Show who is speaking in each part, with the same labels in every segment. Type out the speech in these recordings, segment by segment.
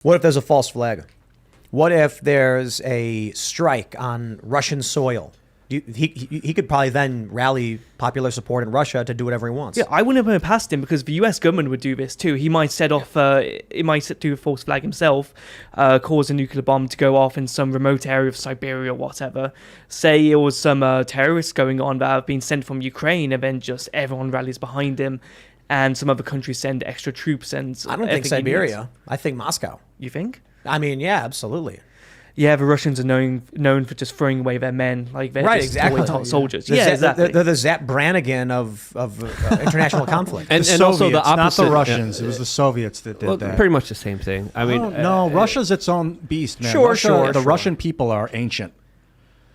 Speaker 1: What if there's a false flag? What if there's a strike on Russian soil? He could probably then rally popular support in Russia to do whatever he wants.
Speaker 2: Yeah, I wouldn't have put it past him because the US government would do this too. He might set off, he might do a false flag himself, cause a nuclear bomb to go off in some remote area of Siberia or whatever. Say it was some terrorists going on that have been sent from Ukraine, and then just everyone rallies behind him, and some other countries send extra troops. And
Speaker 1: I don't think Siberia. I think Moscow.
Speaker 2: You think?
Speaker 1: I mean, yeah, absolutely.
Speaker 2: Yeah, the Russians are known for just throwing away their men, like they're
Speaker 1: right,
Speaker 2: just
Speaker 1: exactly.
Speaker 2: soldiers.
Speaker 1: Exactly. They're the Zap Brannigan of international conflict.
Speaker 3: and also the opposite,
Speaker 4: not the Russians. It was the Soviets that did that.
Speaker 3: Pretty much the same thing. I mean,
Speaker 4: no, Russia's its own beast, man. The Russian people are ancient.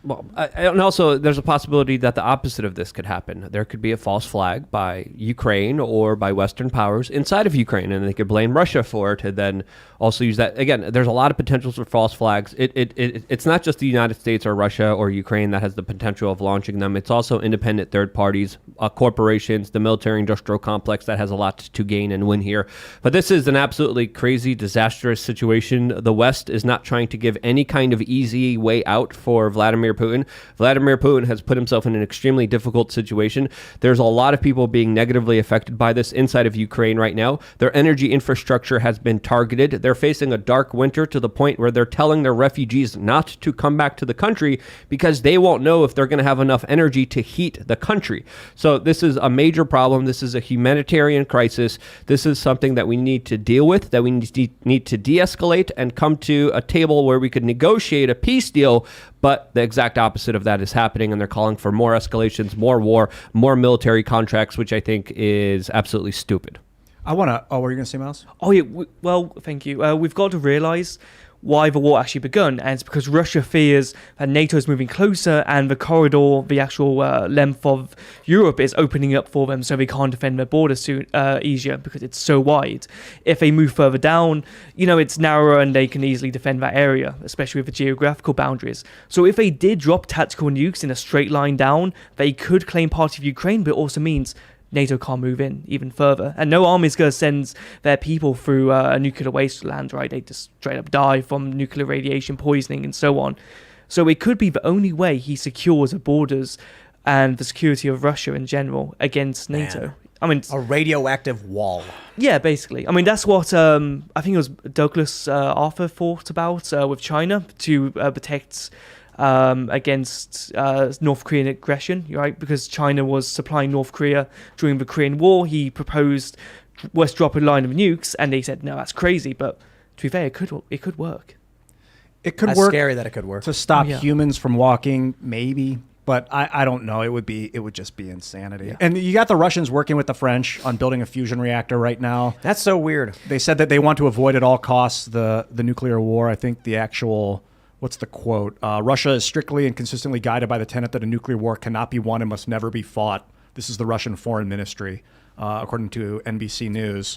Speaker 3: Well, and also there's a possibility that the opposite of this could happen. There could be a false flag by Ukraine or by Western powers inside of Ukraine, and they could blame Russia for it, and then also use that. Again, there's a lot of potentials for false flags. It's not just the United States or Russia or Ukraine that has the potential of launching them. It's also independent third parties, corporations, the military-industrial complex that has a lot to gain and win here. But this is an absolutely crazy, disastrous situation. The West is not trying to give any kind of easy way out for Vladimir Putin. Vladimir Putin has put himself in an extremely difficult situation. There's a lot of people being negatively affected by this inside of Ukraine right now. Their energy infrastructure has been targeted. They're facing a dark winter to the point where they're telling their refugees not to come back to the country because they won't know if they're going to have enough energy to heat the country. So this is a major problem. This is a humanitarian crisis. This is something that we need to deal with, that we need to de-escalate and come to a table where we could negotiate a peace deal. But the exact opposite of that is happening, and they're calling for more escalations, more war, more military contracts, which I think is absolutely stupid.
Speaker 4: I want to... Oh, what were you going to say, Miles?
Speaker 2: Oh, yeah. Well, thank you. We've got to realize why the war actually begun, and it's because Russia fears that NATO is moving closer, and the corridor, the actual length of Europe, is opening up for them, so they can't defend their border soon easier because it's so wide. If they move further down, it's narrower, and they can easily defend that area, especially with the geographical boundaries. So if they did drop tactical nukes in a straight line down, they could claim part of Ukraine, but it also means NATO can't move in even further. And no army is going to send their people through a nuclear wasteland, right? They just straight up die from nuclear radiation poisoning and so on. So it could be the only way he secures the borders and the security of Russia in general against NATO.
Speaker 1: Man.
Speaker 2: I mean,
Speaker 1: a radioactive wall.
Speaker 2: Yeah, basically. I mean, that's what I think it was Douglas Arthur thought about with China to protect against North Korean aggression, right? Because China was supplying North Korea during the Korean War. He proposed West drop a line of nukes, and they said, no, that's crazy. But to be fair, it could work.
Speaker 4: It could
Speaker 1: That's
Speaker 4: work.
Speaker 1: Scary that it could work
Speaker 4: to stop humans from walking, maybe. But I don't know. It would just be insanity. Yeah. And you got the Russians working with the French on building a fusion reactor right now.
Speaker 1: That's so weird.
Speaker 4: They said that they want to avoid at all costs the nuclear war. I think the actual... What's the quote? Russia is strictly and consistently guided by the tenet that a nuclear war cannot be won and must never be fought. This is the Russian Foreign Ministry, according to NBC News.